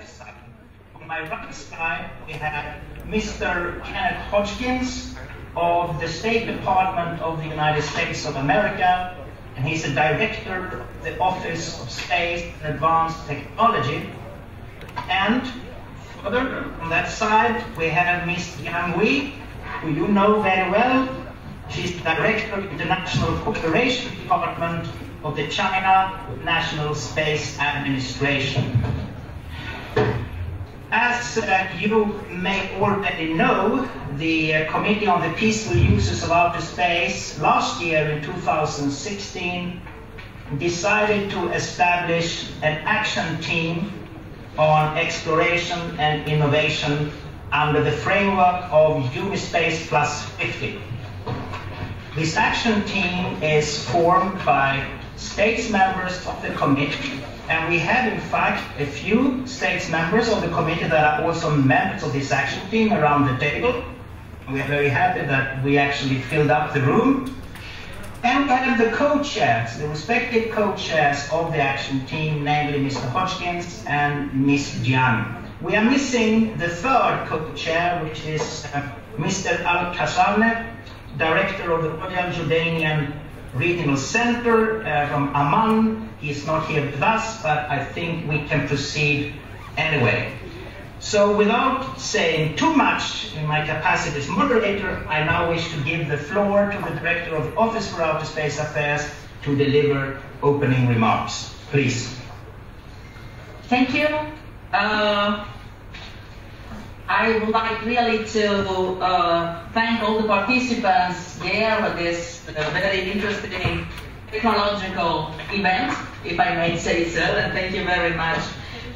left side. On my right side, we have Mr. Kenneth Hodgkins of the State Department of the United States of America, and he's the director of the Office of Space and Advanced Technology. And further on that side, we have Ms. Yang Wei, who you know very well. She's the director of the International Cooperation Department of the China National Space Administration. As you may already know, the Committee on the Peaceful Uses of Outer Space last year in 2016 decided to establish an action team on exploration and innovation under the framework of UNISpace Plus 50. This action team is formed by states members of the committee, and we have in fact a few states members of the committee that are also members of this action team around the table. We are very happy that we actually filled up the room. And we have the co-chairs, the respective co-chairs of the action team, namely Mr. Hodgkins and Ms. Jiang. We are missing the third co-chair, which is Mr. Al-Khazarneh, Director of the Royal Jordanian Regional Center from Amman. He's not here with us, but I think we can proceed anyway. So without saying too much in my capacity as moderator, I now wish to give the floor to the Director of the Office for Outer Space Affairs to deliver opening remarks. Please. Thank you. I would like really to thank all the participants here for this very interesting technological event, if I may say so, and thank you very much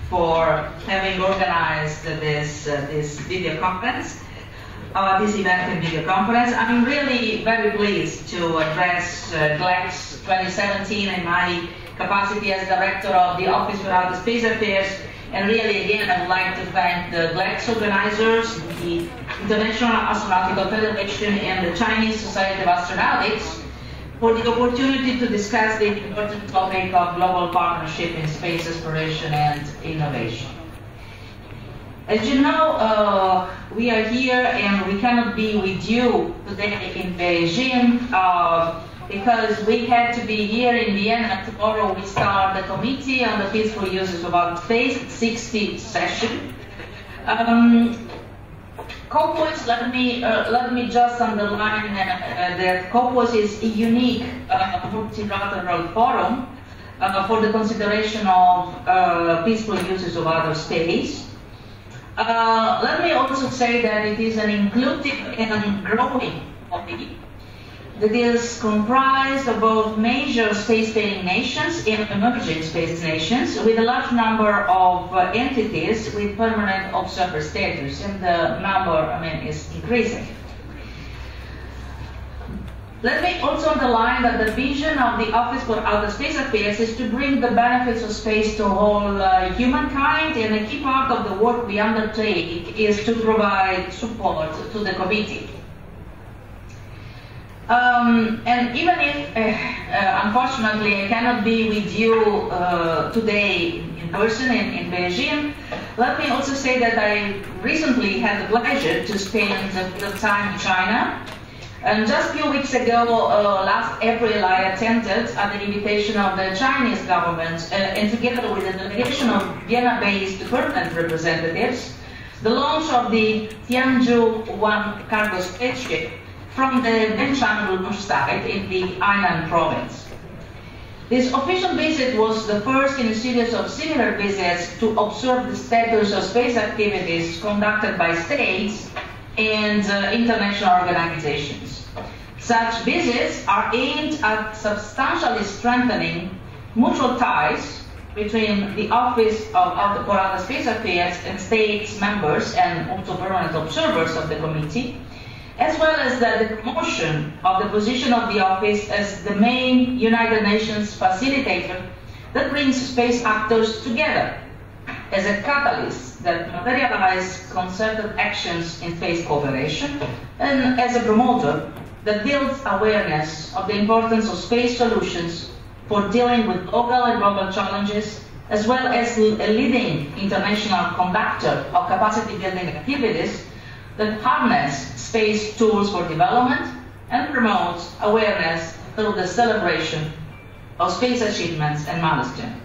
for having organized this video conference, this event and video conference. I'm really very pleased to address GLEX 2017 in my capacity as Director of the Office for Outer Space Affairs. And really, again, I would like to thank the GLEX organizers, the International Astronautical Federation, and the Chinese Society of Astronautics for the opportunity to discuss the important topic of global partnership in space exploration and innovation. As you know, we are here and we cannot be with you today in Beijing because we had to be here in Vienna. Tomorrow we start the Committee on the Peaceful Uses of Outer Space 60th session. COPUOS, let me just underline that COPUOS is a unique multilateral forum for the consideration of peaceful uses of outer space. Let me also say that it is an inclusive and growing body that is comprised of both major space-faring nations and emerging space nations, with a large number of entities with permanent observer status, and the number, is increasing. Let me also underline that the vision of the Office for Outer Space Affairs is to bring the benefits of space to all humankind, and a key part of the work we undertake is to provide support to the committee. And even if, unfortunately, I cannot be with you today in person in Beijing, let me also say that I recently had the pleasure to spend a bit of time in China. And just a few weeks ago, last April, I attended at the invitation of the Chinese government and together with a delegation of Vienna-based permanent representatives, the launch of the Tianzhu-1 cargo spaceship from the Benchang launch site in the Hainan province. This official visit was the first in a series of similar visits to observe the status of space activities conducted by states and international organizations. Such visits are aimed at substantially strengthening mutual ties between the Office for Outer Space Affairs and states members and also permanent observers of the committee, as well as the promotion of the position of the Office as the main United Nations facilitator that brings space actors together as a catalyst that materializes concerted actions in space cooperation, and as a promoter that builds awareness of the importance of space solutions for dealing with local and global challenges as well as a leading international conductor of capacity building activities that harness space tools for development and promote awareness through the celebration of space achievements and milestones.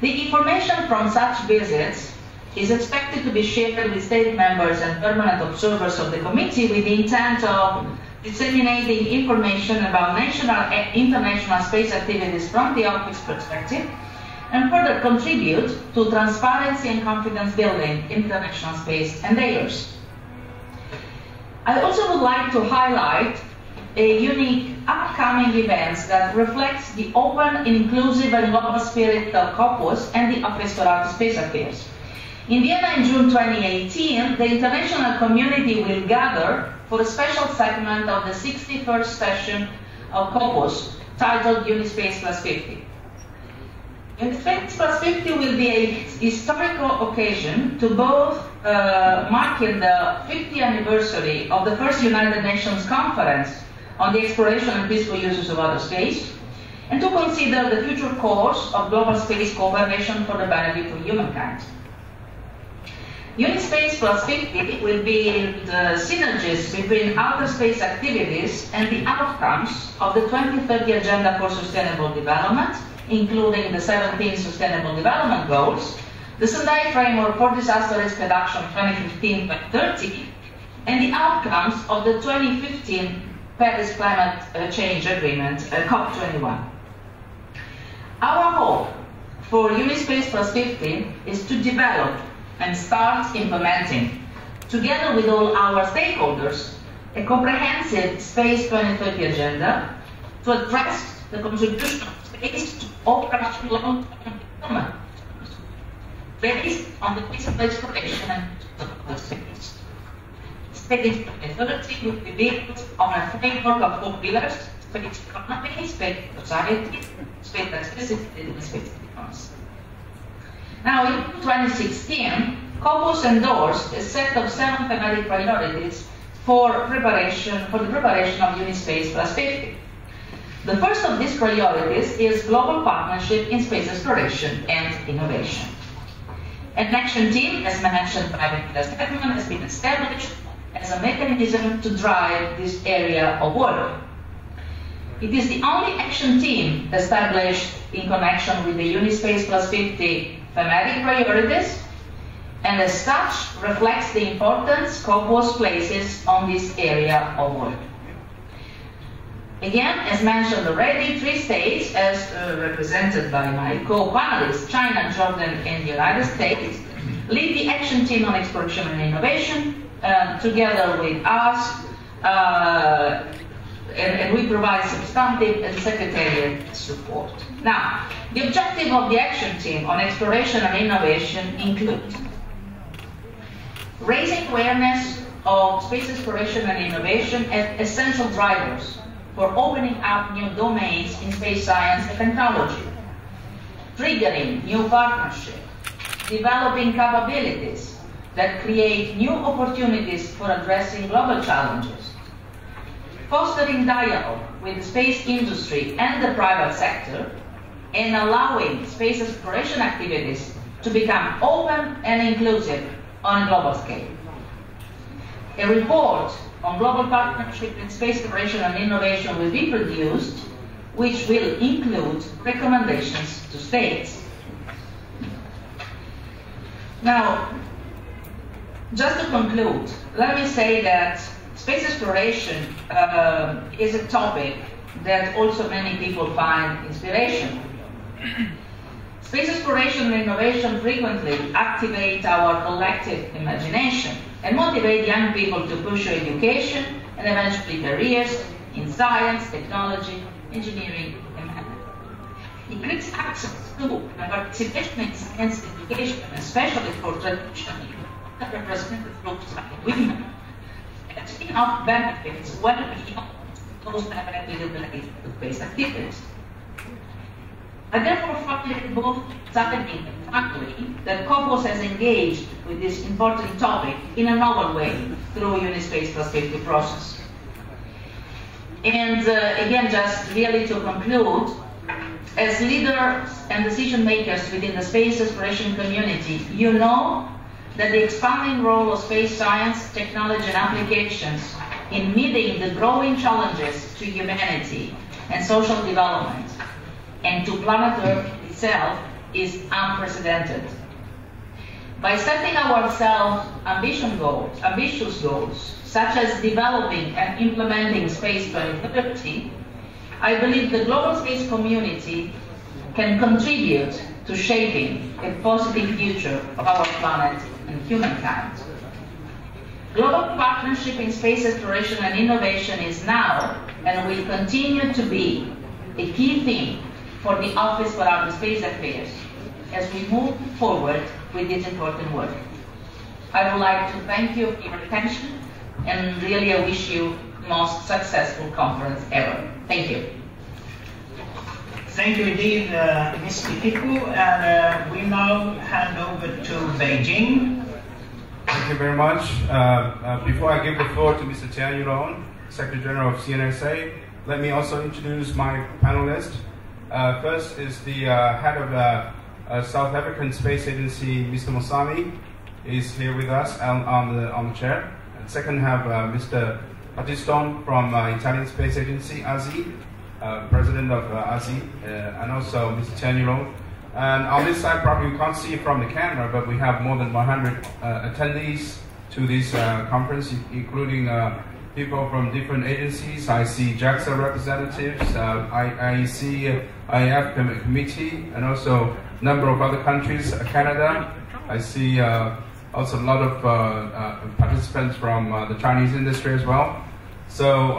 The information from such visits is expected to be shared with state members and permanent observers of the committee with the intent of disseminating information about national and international space activities from the office perspective and further contribute to transparency and confidence building in international space endeavors. I also would like to highlight a unique upcoming event that reflects the open, inclusive and global spirit of COPUS and the Office for Outer Space Affairs. In Vienna in June 2018, the international community will gather for a special segment of the 61st session of COPUS titled Unispace Plus 50. Unispace Plus 50 will be a historical occasion to both marking the 50th anniversary of the first United Nations Conference on the exploration and peaceful uses of outer space, and to consider the future course of global space cooperation for the benefit of humankind. Unispace Plus 50 will be the synergies between outer space activities and the outcomes of the 2030 Agenda for Sustainable Development, including the 17 Sustainable Development Goals, the Sendai Framework for Disaster Risk Reduction 2015-2030, and the outcomes of the 2015 Paris Climate Change Agreement, COP21. Our hope for Unispace Plus 50 is to develop and start implementing, together with all our stakeholders, a comprehensive Space 2030 agenda to address the contribution of space to operational long-term development, based on the peaceful exploration and of space. Space 2030 will be built on a framework of 4 pillars: space economy, space society, space accessibility, and space diplomacy. Now, in 2016, COPUS endorsed a set of 7 thematic priorities for the preparation of Unispace Plus 50. The first of these priorities is global partnership in space exploration and innovation. An action team, as mentioned by Mr. Stedman, has been established as a mechanism to drive this area of work. It is the only action team established in connection with the Unispace Plus 50 thematic priorities, and as such reflects the importance COPUS places on this area of work. Again, as mentioned already, 3 states, as represented by my co-panelists, China, Jordan, and the United States, lead the action team on exploration and innovation, together with us, and we provide substantive and secretariat support. Now, the objective of the action team on exploration and innovation includes raising awareness of space exploration and innovation as essential drivers for opening up new domains in space science and technology, triggering new partnerships, developing capabilities that create new opportunities for addressing global challenges, fostering dialogue with the space industry and the private sector, and allowing space exploration activities to become open and inclusive on a global scale. A report on global partnership in space exploration and innovation will be produced, which will include recommendations to states. Now, just to conclude, let me say that space exploration is a topic that also many people find inspiration. Space exploration and innovation frequently activate our collective imagination and motivate young people to pursue education and eventually careers in science, technology, engineering, and math. Increased access to and participation in science education, especially for traditionally underrepresented groups like women, has been of benefits well beyond those directly related to space activities. I therefore find it both exciting and timely that COPUS has engaged with this important topic in a novel way through Unispace Plus 50 process. And again, just really to conclude, As leaders and decision makers within the space exploration community, you know that the expanding role of space science, technology, and applications in meeting the growing challenges to humanity and social development and to planet Earth itself is unprecedented. By setting ourselves ambitious goals, such as developing and implementing Space 2030, I believe the global space community can contribute to shaping a positive future of our planet and humankind. Global partnership in space exploration and innovation is now and will continue to be a key theme for the Office for Outer Space Affairs as we move forward with this important work. I would like to thank you for your attention and really I wish you the most successful conference ever. Thank you. Thank you indeed, Ms. Kipiku, and we now hand over to Beijing. Thank you very much. Before I give the floor to Mr. Tian Yulong, Secretary General of CNSA, let me also introduce my panelists. First is the head of the South African Space Agency, Mr. Mosami, is here with us on the chair. And second, have Mr. Battistone from Italian Space Agency, ASI, President of ASI, and also Mr. Tian Yulong. And on this side, probably you can't see it from the camera, but we have more than 100 attendees to this conference, including people from different agencies. I see JAXA representatives, I see IF committee, and also a number of other countries, Canada. I see also a lot of participants from the Chinese industry as well. So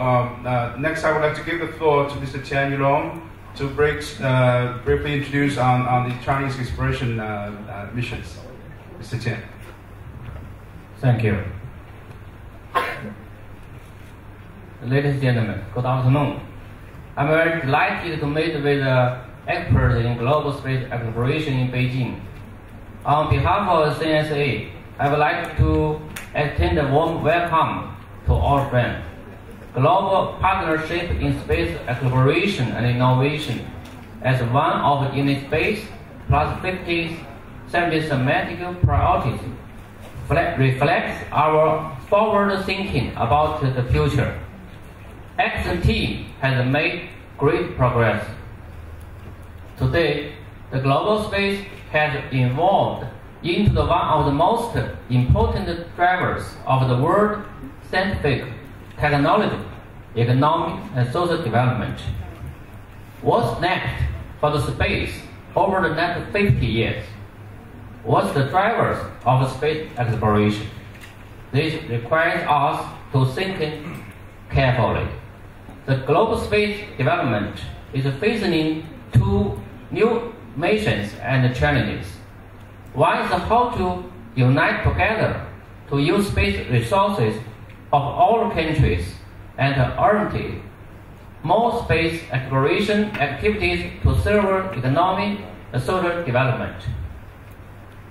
next I would like to give the floor to Mr. Tian Yulong to briefly introduce on the Chinese exploration missions. Mr. Tian. Thank you. Ladies and gentlemen, good afternoon. I'm very delighted to meet with experts in global space exploration in Beijing. On behalf of CNSA, I would like to extend a warm welcome to our friends. Global partnership in space exploration and innovation as one of UNISpace plus 50 semi-thematic priorities reflects our forward thinking about the future. Action team has made great progress. Today, the global space has evolved into one of the most important drivers of the world scientific, technology, economic, and social development. What's next for the space over the next 50 years? What's the drivers of space exploration? This requires us to think carefully. The global space development is facing two new missions and challenges. One is how to unite together to use space resources of all countries and orientate more space exploration activities to serve economic and social development.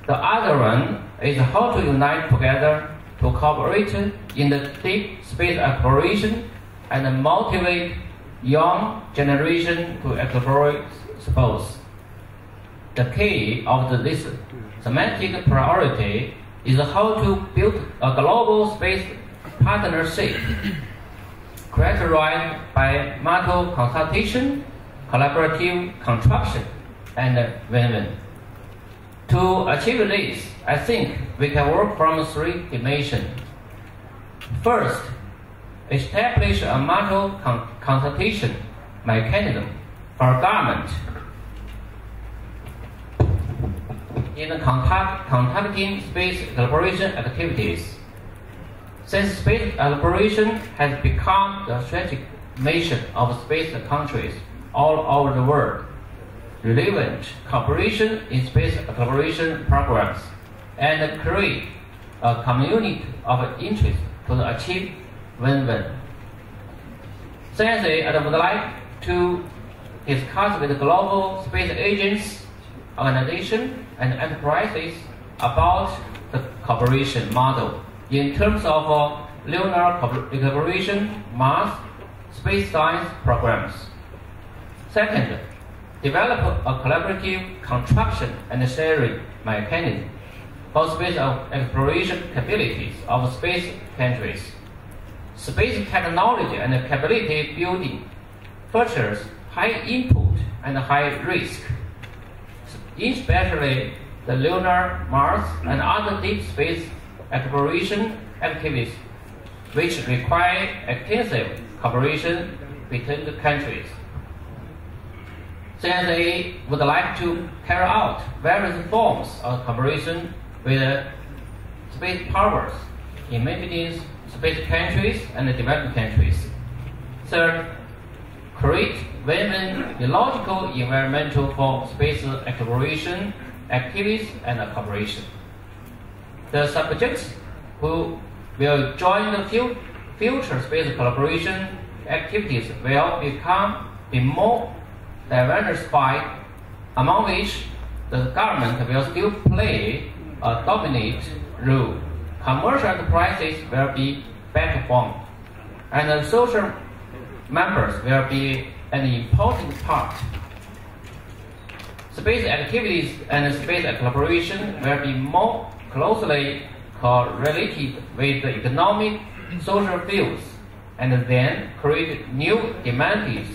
The other one is how to unite together to cooperate in the deep space exploration and motivate young generation to explore space. The key of this thematic priority is how to build a global space partnership characterized by mutual consultation, collaborative construction, and win-win. To achieve this, I think we can work from three dimensions. First, establish a mutual consultation mechanism for government in conducting space exploration activities. Since space exploration has become the strategic mission of space countries all over the world, relevant cooperation in space exploration programs and create a community of interest to achieve win-win. CNSA, I would like to discuss with global space agents, organizations, and enterprises about the cooperation model in terms of lunar exploration, Mars, space science programs. Second, develop a collaborative construction and sharing mechanism for space exploration capabilities of space countries. Space technology and capability building features high input and high risk, especially the lunar, Mars, and other deep space exploration activities, which require extensive cooperation between the countries. CNSA would like to carry out various forms of cooperation with space powers, emerging space countries and developing countries. Third, create win-win ecological environmental for space exploration activities and cooperation. The subjects who will join the future space collaboration activities will be more diversified, among which the government will still play a dominant role. Commercial enterprises will be better formed, and the social members will be an important part. Space activities and space collaboration will be more closely correlated with the economic, social fields, and then create new demands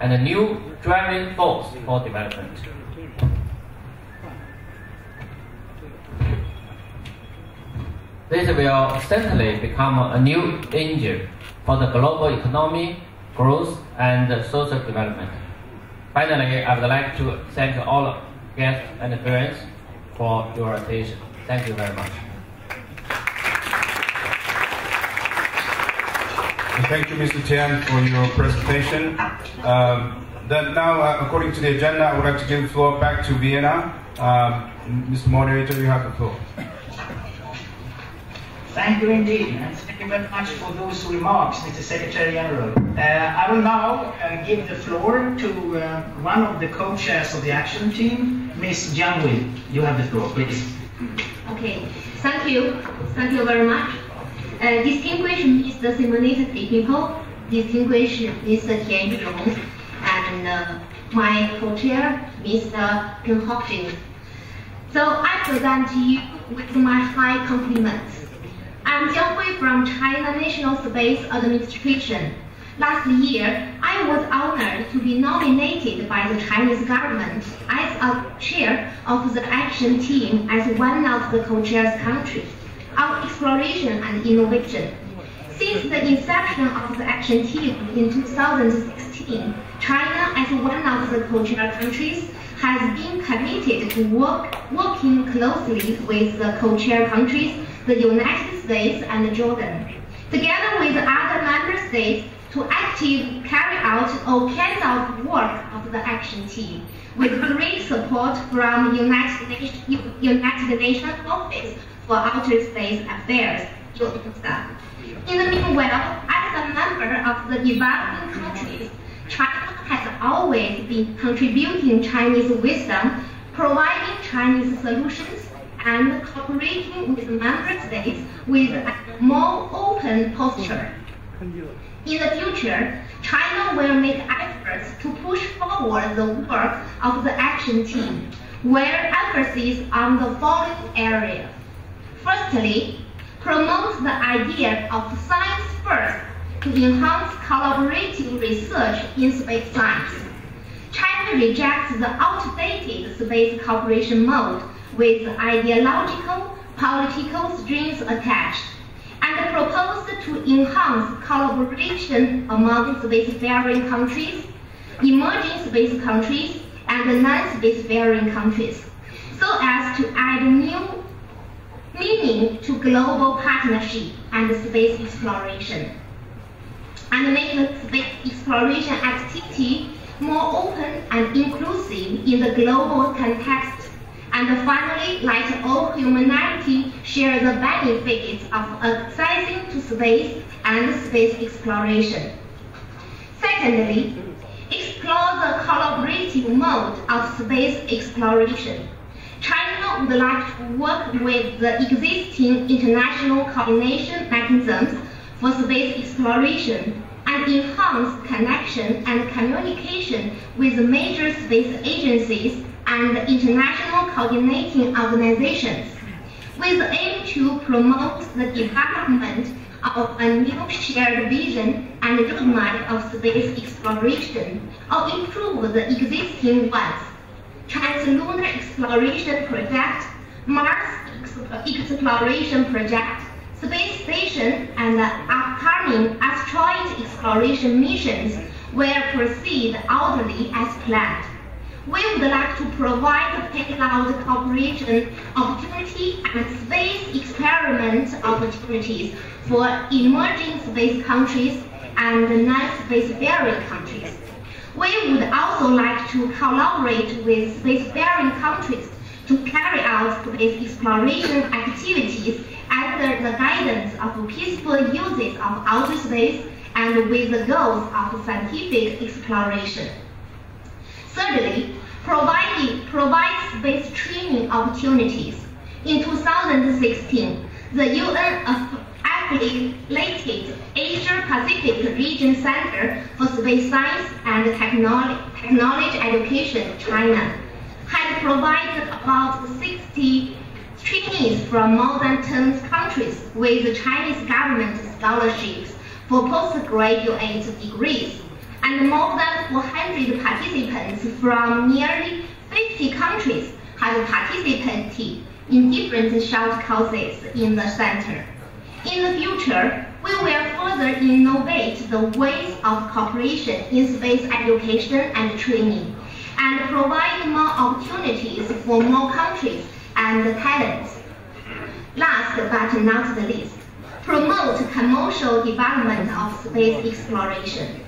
and a new driving force for development. This will certainly become a new engine for the global economy, growth, and social development. Finally, I would like to thank all guests and friends for your attention. Thank you very much. Thank you, Mr. Tian, for your presentation. Then now, according to the agenda, I would like to give the floor back to Vienna. Mr. Moderator, you have the floor. Thank you indeed, and thank you very much for those remarks, Mr. Secretary General. I will now give the floor to one of the co-chairs of the action team, Ms. Jiang Wei. You have the floor, please. Okay, thank you. Thank you very much. Distinguished Mr. Simulated people, distinguished Mr. Tian Yurong, and my co-chair, Mr. Ken Hopkins. So I present to you with my high compliments. I'm Jiang Wei from China National Space Administration. Last year, I was honored to be nominated by the Chinese government as a chair of the action team as one of the co-chairs countries of exploration and innovation. Since the inception of the action team in 2016, China as one of the co-chair countries has been committed to working closely with the co-chair countries, the United States and Jordan, together with other member states to actively carry out all kinds of work of the action team, with great support from United Nations Office for Outer Space Affairs, UNOOSA. In the meanwhile, as a member of the developing countries, China has always been contributing Chinese wisdom, providing Chinese solutions, and cooperating with member states with a more open posture. In the future, China will make efforts to push forward the work of the action team, where emphasis on the following areas. Firstly, promote the idea of science first to enhance collaborative research in space science. China rejects the outdated space cooperation mode with ideological, political strings attached, and proposed to enhance collaboration among spacefaring countries, emerging space countries, and non-spacefaring countries, so as to add new meaning to global partnership and space exploration, and make the space exploration activity more open and inclusive in the global context, and finally, let all humanity share the benefits of accessing to space and space exploration. Secondly, explore the collaborative mode of space exploration. China would like to work with the existing international coordination mechanisms for space exploration and enhance connection and communication with major space agencies and international coordinating organizations, with the aim to promote the development of a new shared vision and roadmap of space exploration, or improve the existing ones. Trans-lunar exploration project, Mars exploration project, space station, and upcoming asteroid exploration missions will proceed orderly as planned. We would like to provide payload cooperation opportunity and space experiment opportunities for emerging space countries and non-spacefaring countries. We would also like to collaborate with spacefaring countries to carry out space exploration activities under the guidance of peaceful uses of outer space and with the goals of scientific exploration. Thirdly, provide space training opportunities. In 2016, the UN affiliated Asia-Pacific Region Center for Space Science and Technology Education, China, had provided about 60 trainees from more than 10 countries with Chinese government scholarships for postgraduate degrees, and more than 400 participants from nearly 50 countries have participated in different short courses in the center. In the future, we will further innovate the ways of cooperation in space education and training, and provide more opportunities for more countries and talents. Last but not the least, promote commercial development of space exploration.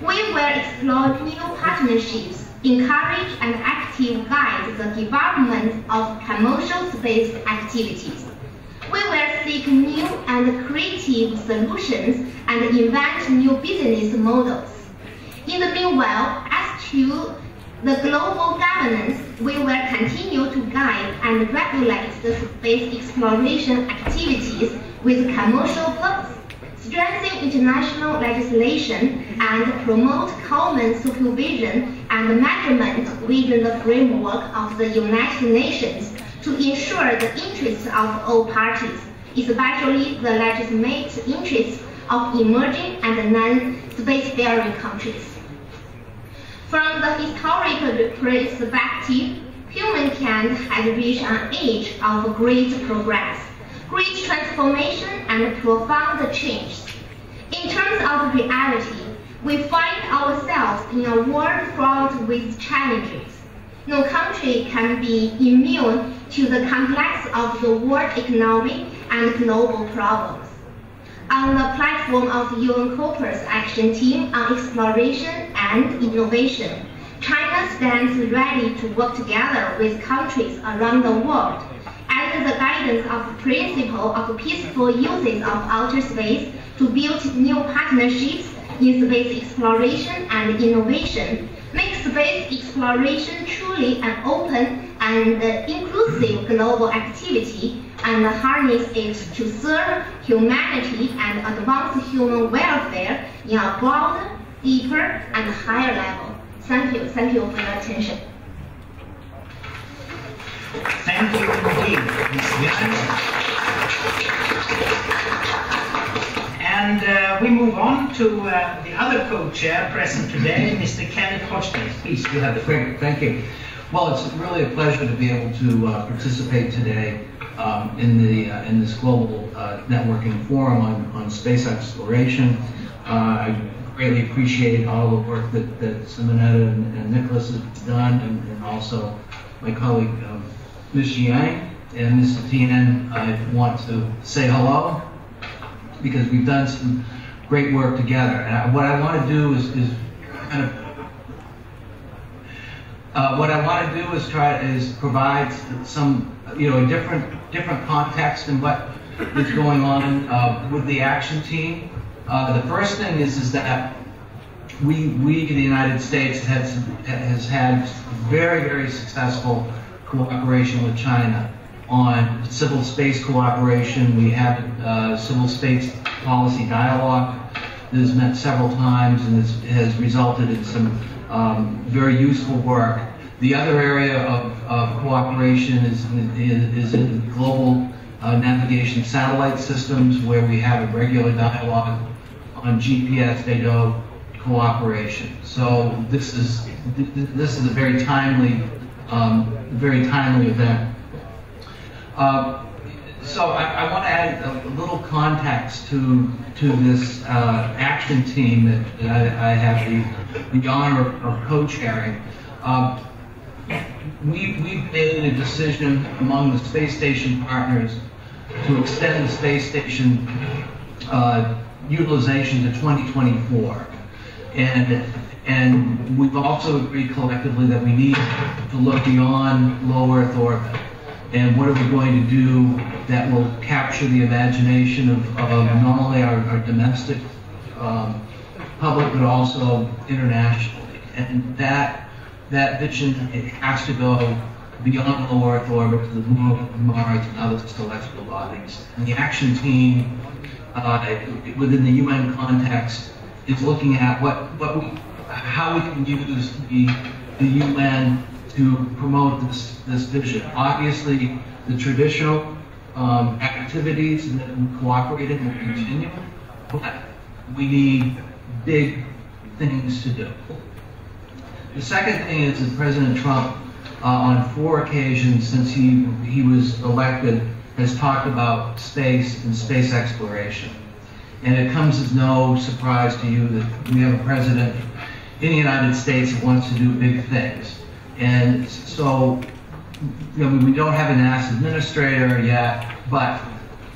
We will explore new partnerships, encourage and actively guide the development of commercial space activities. We will seek new and creative solutions and invent new business models. In the meanwhile, as to the global governance, we will continue to guide and regulate the space exploration activities with commercial goals, strengthen international legislation, and promote common supervision and measurement within the framework of the United Nations to ensure the interests of all parties, especially the legitimate interests of emerging and non-spacefaring countries. From the historical perspective, humankind has reached an age of great progress, great transformation, and profound change. In terms of reality, we find ourselves in a world fraught with challenges. No country can be immune to the complex of the world economy and global problems. On the platform of UN Cooper's Action Team on Exploration and Innovation, China stands ready to work together with countries around the world under the guidance of the principle of peaceful uses of outer space to build new partnerships in space exploration and innovation, make space exploration truly an open and inclusive global activity, and harness it to serve humanity and advance human welfare in a broader, deeper, and higher level. Thank you for your attention. Thank you indeed, Ms. Yang. And we move on to the other co-chair present today, Mr. Kenneth Hodgkins. Please, you have the floor. Great, thank you. Well, it's really a pleasure to be able to participate today in this global networking forum on space exploration. I greatly appreciate all the work that Simonetta and Nicholas have done, and also my colleague Ms. Yang and Mr. Tien. I want to say hello because we've done some great work together. And what I want to do is kind of provide some, a different context in what is going on with the action team. The first thing is that we the United States has had very, very successful cooperation with China on civil space cooperation. We had civil space policy dialogue that has met several times and has resulted in some very useful work. The other area of cooperation is in global navigation satellite systems, where we have a regular dialogue on GPS data cooperation. So this is a very timely event. So I want to add a little context to this action team that I have the honor of co-chairing. We've made a decision among the space station partners to extend the space station utilization to 2024. And we've also agreed collectively that we need to look beyond low Earth orbit. And what are we going to do that will capture the imagination of not only our domestic public, but also internationally. And that vision, it has to go beyond low Earth orbit to the moon, Mars, and other celestial bodies. And the action team within the UN context is looking at how we can use the UN to promote this vision. Obviously, the traditional activities that we cooperate in will continue, but we need big things to do. The second thing is that President Trump, on 4 occasions since he was elected, has talked about space and space exploration. And it comes as no surprise to you that we have a president in the United States that wants to do big things. And so, we don't have a NASA administrator yet, but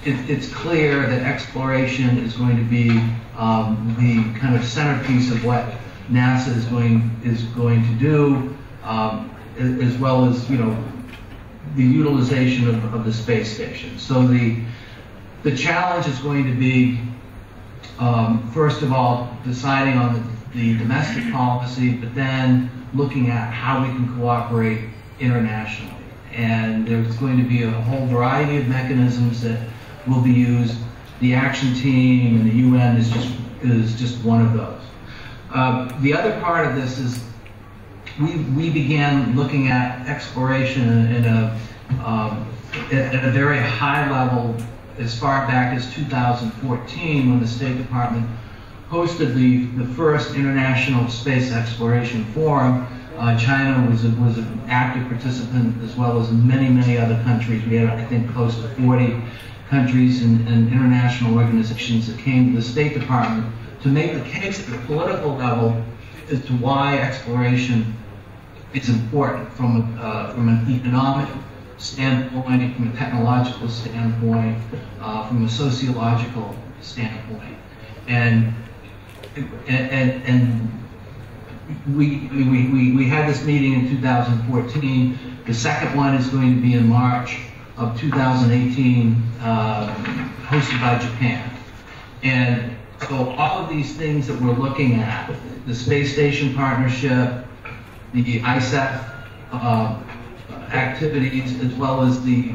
it's clear that exploration is going to be the kind of centerpiece of what NASA is going to do, as well as the utilization of the space station. So the challenge is going to be, first of all, deciding on the domestic policy, but then looking at how we can cooperate internationally. And there's going to be a whole variety of mechanisms that will be used. The action team and the UN is just one of those. The other part of this is we began looking at exploration at a very high level as far back as 2014, when the State Department hosted the first International Space Exploration Forum. China was an active participant, as well as many, many other countries. We had, I think, close to 40 countries and international organizations that came to the State Department to make the case at the political level as to why exploration is important from an economic standpoint, from a technological standpoint, from a sociological standpoint. And we had this meeting in 2014. The second one is going to be in March of 2018, hosted by Japan. And so all of these things that we're looking at, the space station partnership, the ISAF activities, as well as the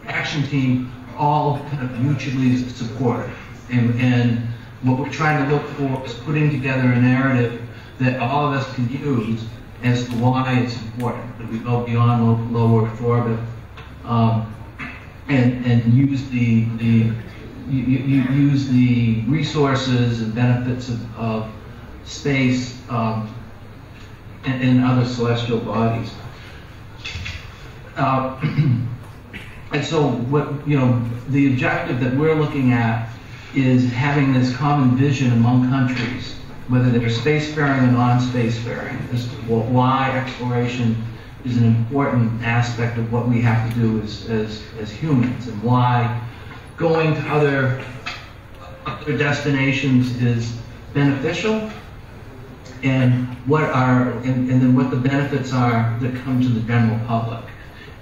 action team, all kind of mutually supportive. And what we're trying to look for is putting together a narrative that all of us can use as to why it's important that we go beyond low Earth orbit, and use the resources and benefits of space and other celestial bodies. And so the objective that we're looking at is having this common vision among countries, whether they're spacefaring or non-spacefaring, as to why exploration is an important aspect of what we have to do as humans, and why going to other destinations is beneficial, and then what the benefits are that come to the general public.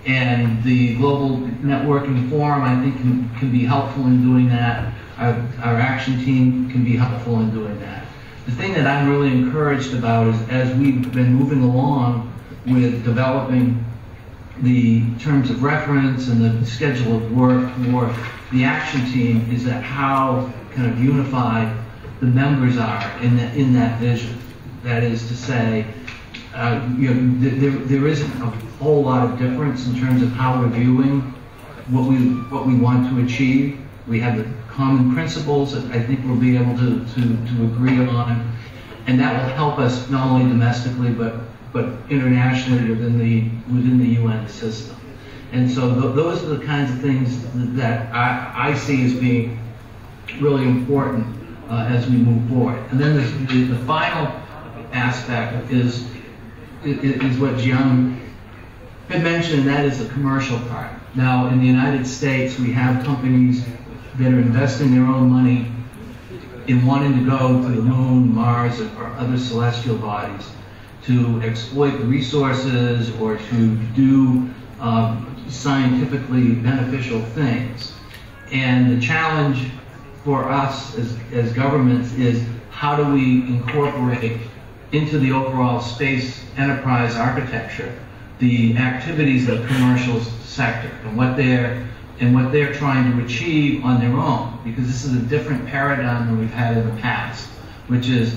And the Global Networking Forum, I think, can be helpful in doing that. Our action team can be helpful in doing that. The thing that I'm really encouraged about is, as we've been moving along with developing the terms of reference and the schedule of work for the action team, is that how kind of unified the members are in that vision. That is to say, there isn't a whole lot of difference in terms of how we're viewing what we want to achieve. We have the common principles that I think we'll be able to agree on, and that will help us not only domestically but internationally within the UN system. And so those are the kinds of things that I see as being really important as we move forward. And then the final aspect is what Jiang had mentioned, and that is the commercial part. Now, in the United States, we have companies that are investing their own money in wanting to go to the moon, Mars, or other celestial bodies to exploit the resources or to do scientifically beneficial things. And the challenge for us as governments is how do we incorporate into the overall space enterprise architecture the activities of the commercial sector and what they're trying to achieve on their own, because this is a different paradigm than we've had in the past, which is,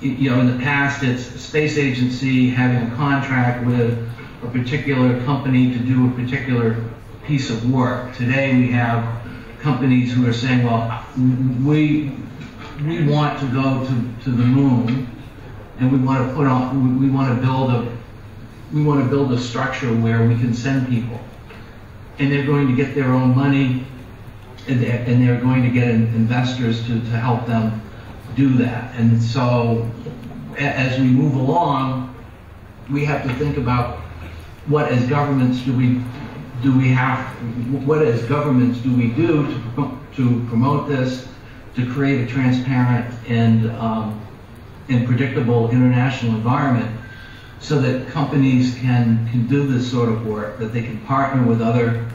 in the past it's a space agency having a contract with a particular company to do a particular piece of work. Today we have companies who are saying, well, we want to go to the moon, and we want to build a structure where we can send people, and they're going to get their own money, and they're going to get investors to help them do that. And so, as we move along, we have to think about what as governments do we do to promote this, to create a transparent and predictable international environment, so that companies can do this sort of work, that they can partner with other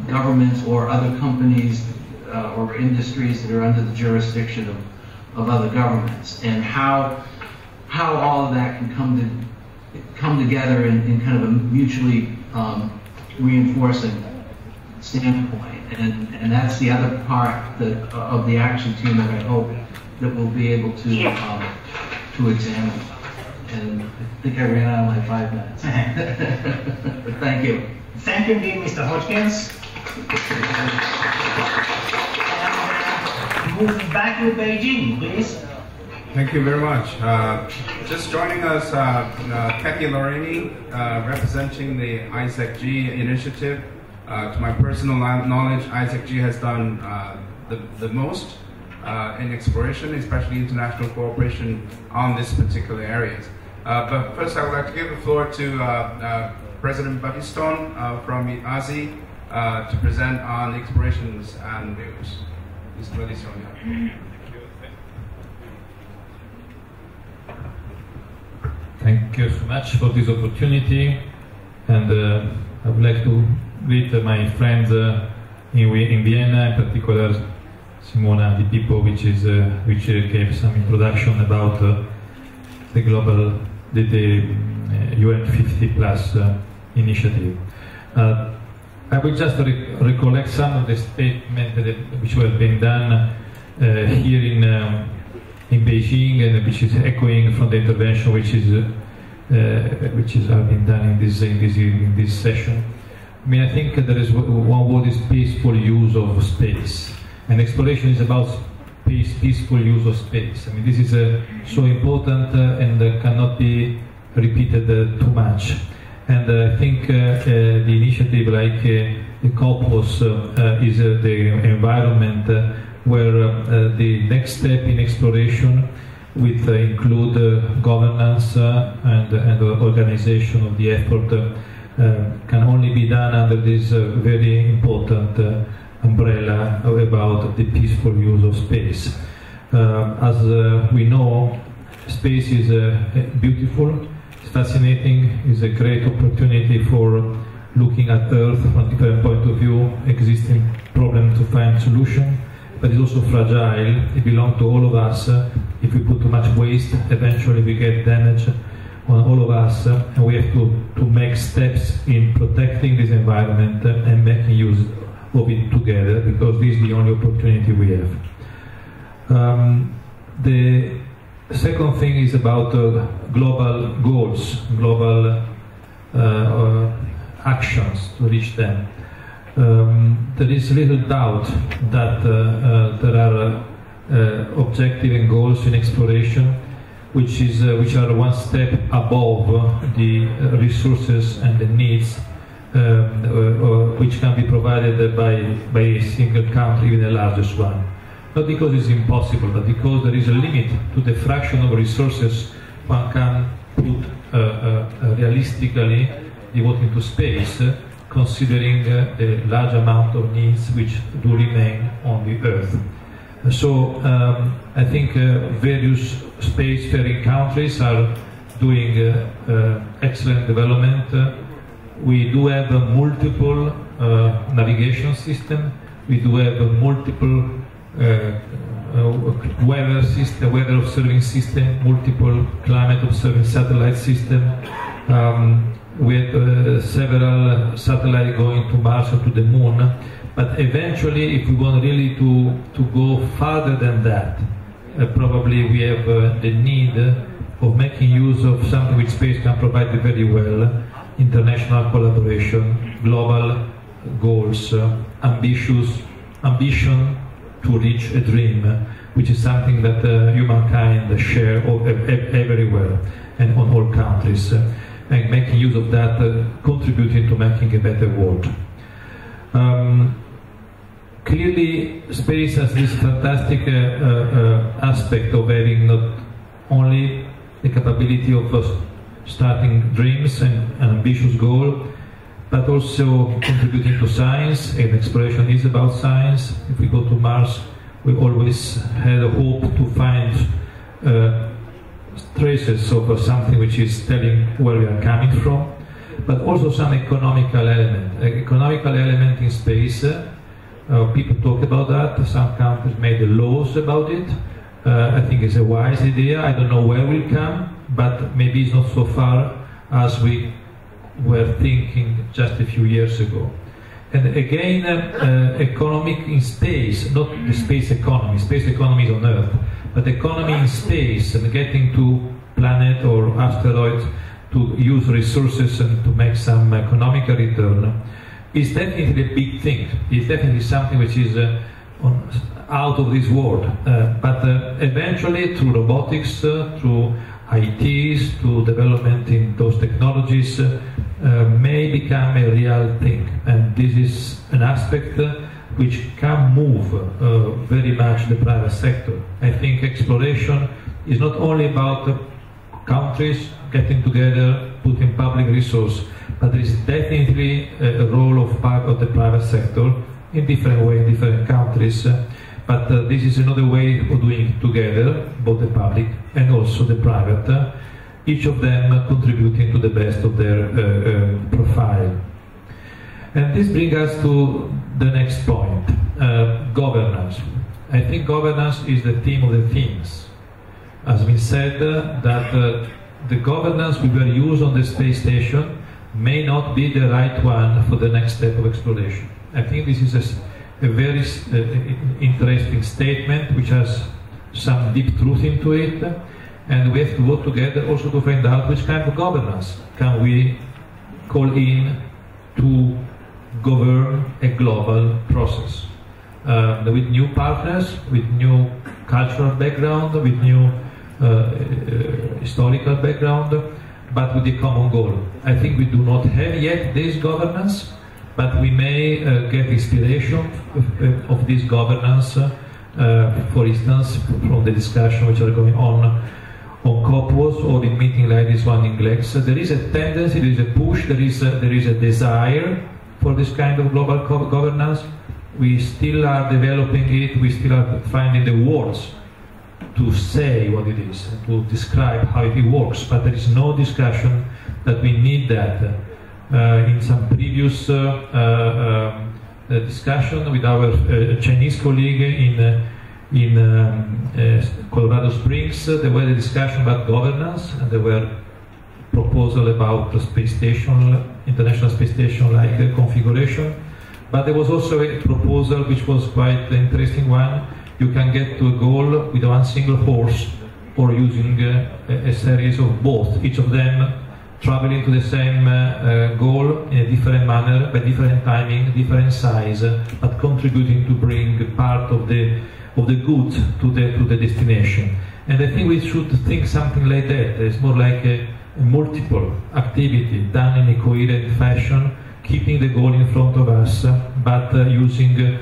governments or other companies or industries that are under the jurisdiction of other governments, and how all of that can come together in kind of a mutually reinforcing standpoint. And that's the other part of the action team that I hope that we'll be able to examine. And I think I ran out of my 5 minutes. But thank you. Thank you indeed, Mr. Hodgkins. And moving back to Beijing, please. Thank you very much. Just joining us, Kathy Lorini, representing the ISAC-G initiative. To my personal knowledge, ISAC-G has done the most in exploration, especially international cooperation on this particular areas. But first, I would like to give the floor to President Battiston from ASI to present on explorations and news. Mr. Battiston. Thank you so much for this opportunity, and I would like to greet my friends in Vienna, in particular Simona Di Pippo, which gave some introduction about the global, the UN 50+ initiative. I will just recollect some of the statements which were being done here in Beijing, and which is echoing from the intervention which is been done in this session. I mean, I think there is one word is peaceful use of space, and exploration is about peaceful use of space. I mean, this is so important and cannot be repeated too much. And I think the initiative like the COPOS is the environment where the next step in exploration will include governance and organization of the effort can only be done under this very important umbrella about the peaceful use of space. As we know, space is beautiful, it's fascinating, it's a great opportunity for looking at Earth from different point of view, existing problem to find solution, but it's also fragile. It belongs to all of us. If we put too much waste, eventually we get damage on all of us, and we have to make steps in protecting this environment and making use of it together, because this is the only opportunity we have. The second thing is about global goals, global actions to reach them. There is little doubt that there are objectives and goals in exploration which are one step above the resources and the needs which can be provided by a single country, even the largest one. Not because it's impossible, but because there is a limit to the fraction of resources one can put realistically devoted to space, considering the large amount of needs which do remain on the Earth. So I think various spacefaring countries are doing excellent development. We do have a multiple navigation system. We do have a multiple weather observing system, multiple climate observing satellite system. With several satellites going to Mars or to the Moon. But eventually, if we want really to go farther than that, probably we have the need of making use of something which space can provide very well: international collaboration, global goals, ambition to reach a dream, which is something that humankind share everywhere and on all countries, and making use of that, contributing to making a better world. Clearly, space has this fantastic aspect of having not only the capability of starting dreams and an ambitious goal, but also contributing to science, and exploration is about science. If we go to Mars, we always had a hope to find traces of something which is telling where we are coming from, but also some economical element in space. People talk about that. Some countries made laws about it. I think it's a wise idea. I don't know where we'll come, but maybe it's not so far as we were thinking just a few years ago. And again, economic in space, not the space economy is on Earth, but economy in space and getting to planet or asteroids to use resources and to make some economic return is definitely a big thing. It's definitely something which is out of this world. But eventually, through robotics, through ITs, through development in those technologies, may become a real thing. And this is an aspect which can move very much the private sector. I think exploration is not only about countries getting together, putting public resource, but there is definitely a role of the private sector in different ways in different countries. But this is another way of doing it together, both the public and also the private, each of them contributing to the best of their profile. And this brings us to the next point, governance. I think governance is the theme of the themes. As we said, that the governance we will use on the space station may not be the right one for the next step of exploration. I think this is a very interesting statement which has some deep truth into it, and we have to work together also to find out which kind of governance can we call in to govern a global process with new partners, with new cultural background, with new historical background, but with a common goal. I think we do not have yet this governance, but we may get inspiration of this governance, for instance, from the discussion which are going on COPWOS or in meeting like this one in GLEX. There is a tendency, there is a push, there is a desire for this kind of global governance. We still are developing it, we still are finding the words to say what it is, to describe how it works, but there is no discussion that we need that. In some previous discussion with our Chinese colleague in Colorado Springs, there was a discussion about governance, and there were proposals about the space station, International Space Station-like configuration. But there was also a proposal which was quite an interesting one, you can get to a goal with one single horse or using a series of both, each of them traveling to the same goal in a different manner, by different timing, different size, but contributing to bring part of the good to the destination. And I think we should think something like that. It's more like a multiple activity done in a coherent fashion, keeping the goal in front of us, but using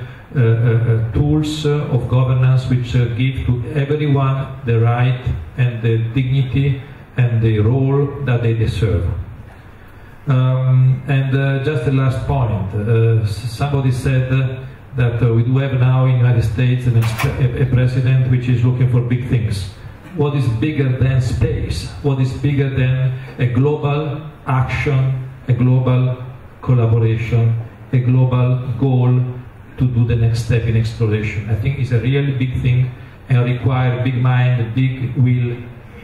tools of governance which give to everyone the right and the dignity and the role that they deserve. Just the last point, somebody said that we do have now in the United States a president which is looking for big things. What is bigger than space? What is bigger than a global action, a global collaboration, a global goal to do the next step in exploration? I think it's a really big thing and require a big mind, a big will,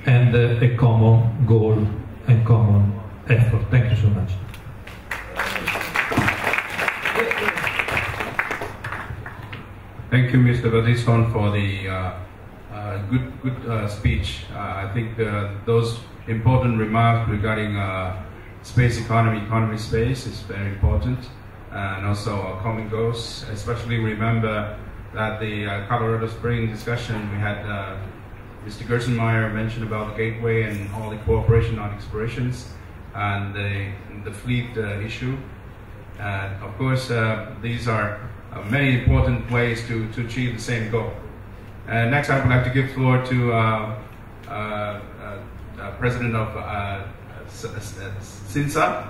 and a common goal and common effort. Thank you so much. Thank you, Mr. Badison, for the good speech. I think those important remarks regarding space economy space is very important, and also our common goals. Especially remember that the Colorado Springs discussion we had. Mr. Gerstenmaier mentioned about the gateway and all the cooperation on explorations and the fleet issue. Of course, these are many important ways to achieve the same goal. Next, I would like to give the floor to President of CNSA.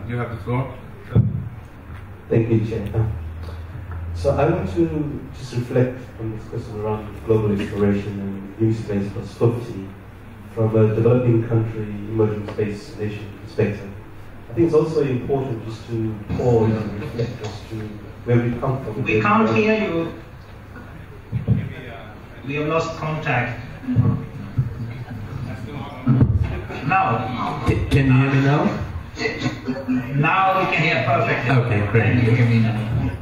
You have the floor. Thank you, Chair. So I want to just reflect on this question around global exploration and new space plus poverty from a developing country, emerging space nation perspective. I think it's also important just to pause and reflect as to where we come from. We can't hear you. We have lost contact. Now. Can you hear me now? Now we can hear perfectly. Okay, great.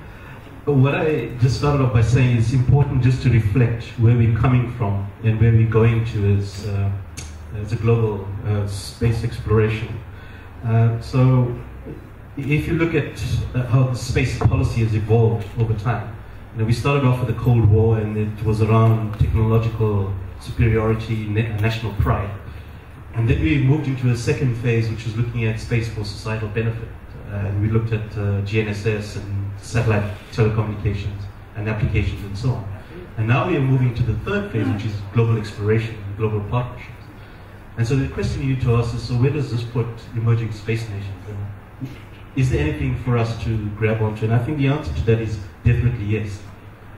What I just started off by saying is important just to reflect where we're coming from and where we're going to as a global space exploration. So if you look at how the space policy has evolved over time, we started off with the Cold War, and it was around technological superiority, national pride. And then we moved into a second phase, which was looking at space for societal benefit. And we looked at GNSS and satellite telecommunications and applications and so on. And now we are moving to the third phase, which is global exploration, global partnerships. And so the question you need to ask is, so where does this put emerging space nations? And is there anything for us to grab onto? And I think the answer to that is definitely yes.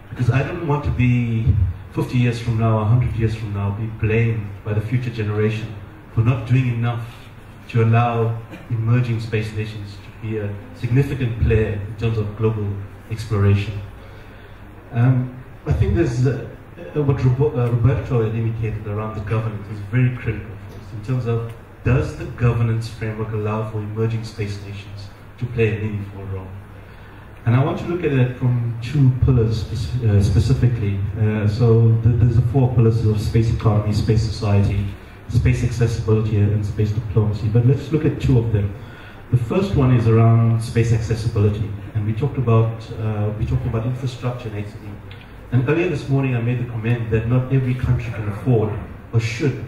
Because I don't want to be 50 years from now, 100 years from now, be blamed by the future generation for not doing enough to allow emerging space nations to be a significant player in terms of global exploration. I think there's what Roberto had indicated around the governance is very critical for us in terms of, does the governance framework allow for emerging space nations to play a meaningful role? And I want to look at it from two pillars specifically. So there's the four pillars of space economy, space society, space accessibility, and space diplomacy. But let's look at two of them. The first one is around space accessibility, and we talked about infrastructure and HCD. And earlier this morning, I made the comment that not every country can afford or should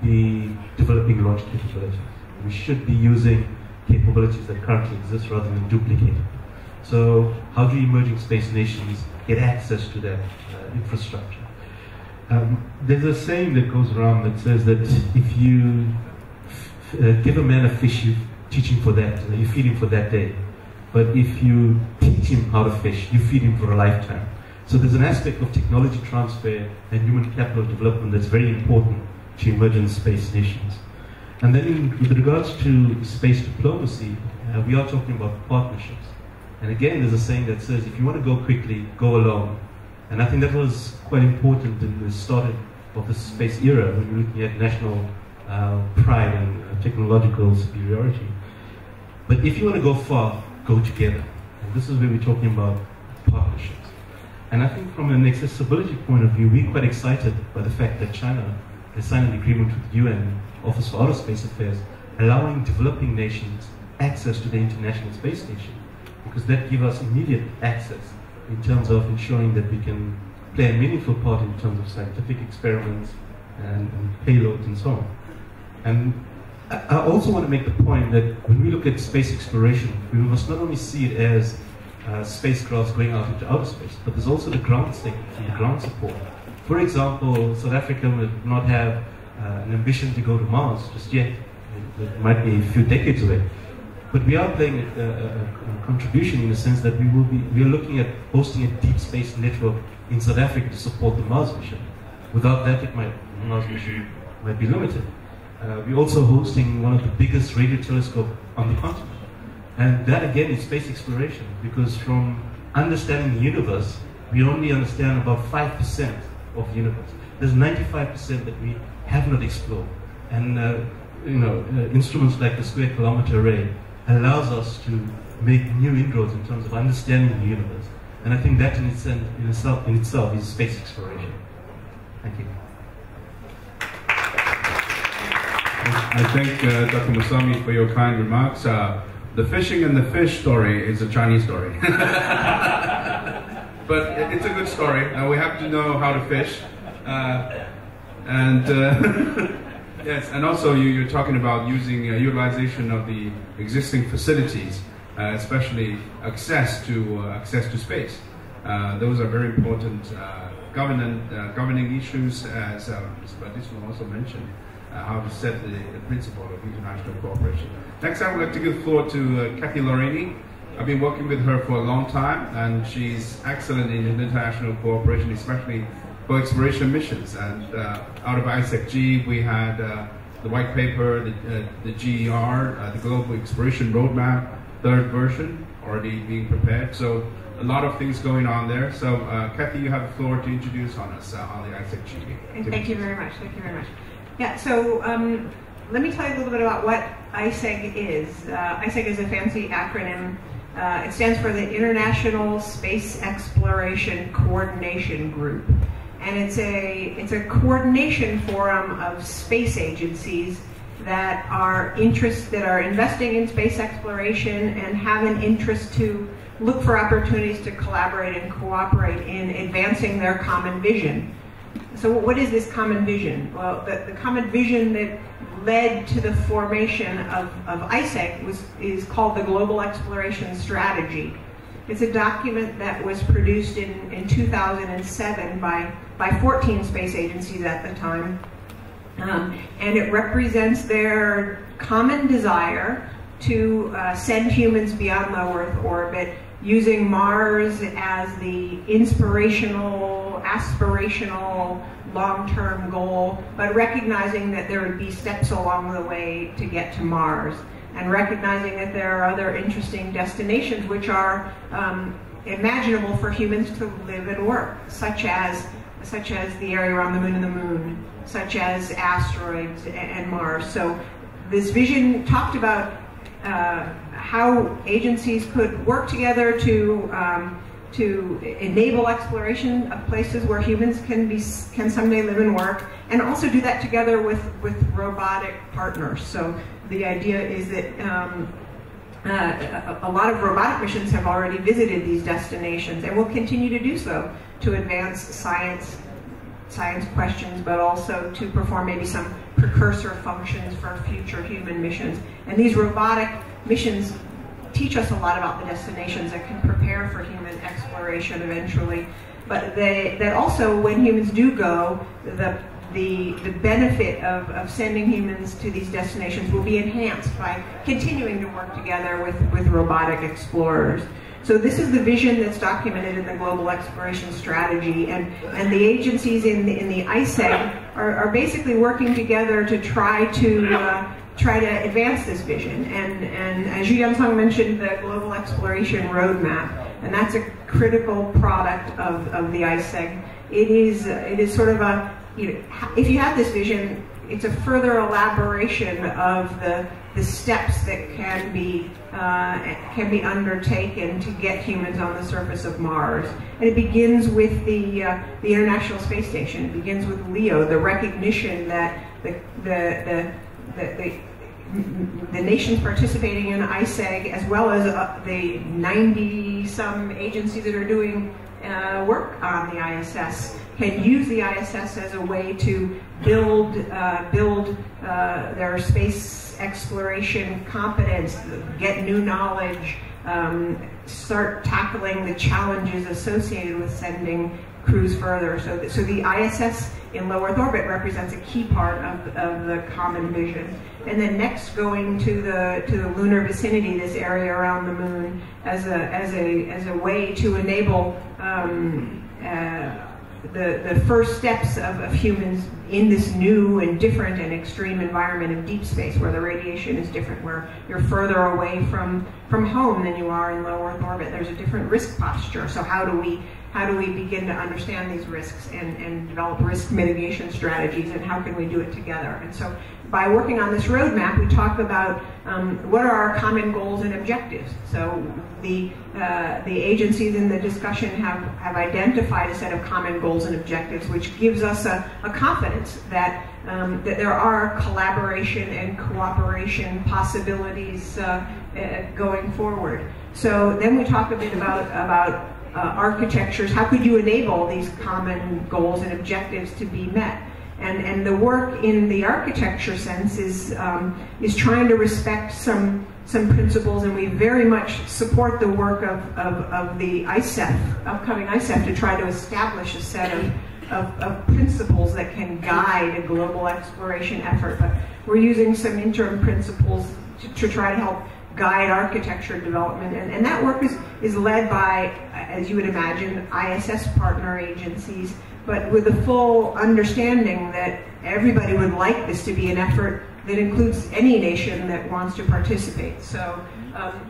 be developing launch capabilities. We should be using capabilities that currently exist rather than duplicating. So how do emerging space nations get access to that infrastructure? There's a saying that goes around that says that if you give a man a fish, you teach him for that, you feed him for that day. But if you teach him how to fish, you feed him for a lifetime. So there's an aspect of technology transfer and human capital development that's very important to emerging space nations. And then with regards to space diplomacy, we are talking about partnerships. And again, there's a saying that says, if you want to go quickly, go alone. And I think that was quite important in the start of the space era, when we're looking at national pride and technological superiority. But if you want to go far, go together. And this is where we're talking about partnerships. And I think from an accessibility point of view, we're quite excited by the fact that China has signed an agreement with the UN Office for Outer Space Affairs, allowing developing nations access to the International Space Station, because that gives us immediate access in terms of ensuring that we can play a meaningful part in terms of scientific experiments and payloads and so on. And I also want to make the point that when we look at space exploration, we must not only see it as spacecrafts going out into outer space, but there's also the ground segment and the ground support. For example, South Africa will not have an ambition to go to Mars just yet. It might be a few decades away. But we are playing a contribution in the sense that we are looking at hosting a deep space network in South Africa to support the Mars mission. Without that, the Mars mission might be limited. We're also hosting one of the biggest radio telescopes on the continent. And that again is space exploration, because from understanding the universe, we only understand about 5% of the universe. There's 95% that we have not explored. And instruments like the Square Kilometre Array allows us to make new inroads in terms of understanding the universe. And I think that in itself is space exploration. Thank you. I thank Dr. Musami for your kind remarks. The fishing and the fish story is a Chinese story. But it's a good story. We have to know how to fish. Yes, and also you're talking about using utilization of the existing facilities, especially access to space. Those are very important governing issues, as Mr. Baptiste also mentioned. How to set the principle of international cooperation. Next, I would like to give the floor to Kathy Lorini. I've been working with her for a long time, and she's excellent in international cooperation, especially for exploration missions. And out of ISEC-G, we had the white paper, the GER, the Global Exploration Roadmap, third version, already being prepared. So a lot of things going on there. So Kathy, you have the floor to introduce on us on the ISEC-G. Thank you very much. Thank you very much. Yeah, so let me tell you a little bit about what ISEG is. ISEG is a fancy acronym. It stands for the International Space Exploration Coordination Group. And it's a coordination forum of space agencies that are investing in space exploration and have an interest to look for opportunities to collaborate and cooperate in advancing their common vision. So what is this common vision? Well, the common vision that led to the formation of ISEC is called the Global Exploration Strategy. It's a document that was produced in 2007 by 14 space agencies at the time. And it represents their common desire to send humans beyond low Earth orbit, using Mars as the inspirational, aspirational, long-term goal, but recognizing that there would be steps along the way to get to Mars, and recognizing that there are other interesting destinations which are imaginable for humans to live and work, such as the area around the moon, such as asteroids and Mars. So this vision talked about how agencies could work together to enable exploration of places where humans can someday live and work, and also do that together with robotic partners. So the idea is that a lot of robotic missions have already visited these destinations and will continue to do so to advance science questions, but also to perform maybe some precursor functions for future human missions. And these robotic missions teach us a lot about the destinations that can prepare for human exploration eventually. But that also, when humans do go, the benefit of sending humans to these destinations will be enhanced by continuing to work together with robotic explorers. So this is the vision that's documented in the Global Exploration Strategy, and the agencies in the ISEG are basically working together to try to advance this vision. And as Zhu Yansong mentioned, the Global Exploration Roadmap, and that's a critical product of the ISEG. It is sort of a, if you have this vision, it's a further elaboration of the the steps that can be undertaken to get humans on the surface of Mars. And it begins with the International Space Station. It begins with LEO, the recognition that the nations participating in ISEG, as well as the 90-some agencies that are doing work on the ISS, can use the ISS as a way to build their space exploration competence, get new knowledge, start tackling the challenges associated with sending crews further. So the ISS in low Earth orbit represents a key part of the common vision. And then next, going to the lunar vicinity, this area around the moon, as a way to enable the first steps of humans in this new and different and extreme environment of deep space, where the radiation is different, where you're further away from home than you are in low Earth orbit. There's a different risk posture. So how do we begin to understand these risks and develop risk mitigation strategies, and how can we do it together? And so by working on this roadmap, we talk about what are our common goals and objectives. So the agencies in the discussion have identified a set of common goals and objectives, which gives us a confidence that there are collaboration and cooperation possibilities going forward. So then we talk a bit about architectures. How could you enable these common goals and objectives to be met? And the work in the architecture sense is trying to respect some principles, and we very much support the work of the ISEF, upcoming ISEF, to try to establish a set of principles that can guide a global exploration effort. But we're using some interim principles to try to help guide architecture development, and that work is led by, as you would imagine, ISS partner agencies, but with a full understanding that everybody would like this to be an effort that includes any nation that wants to participate. So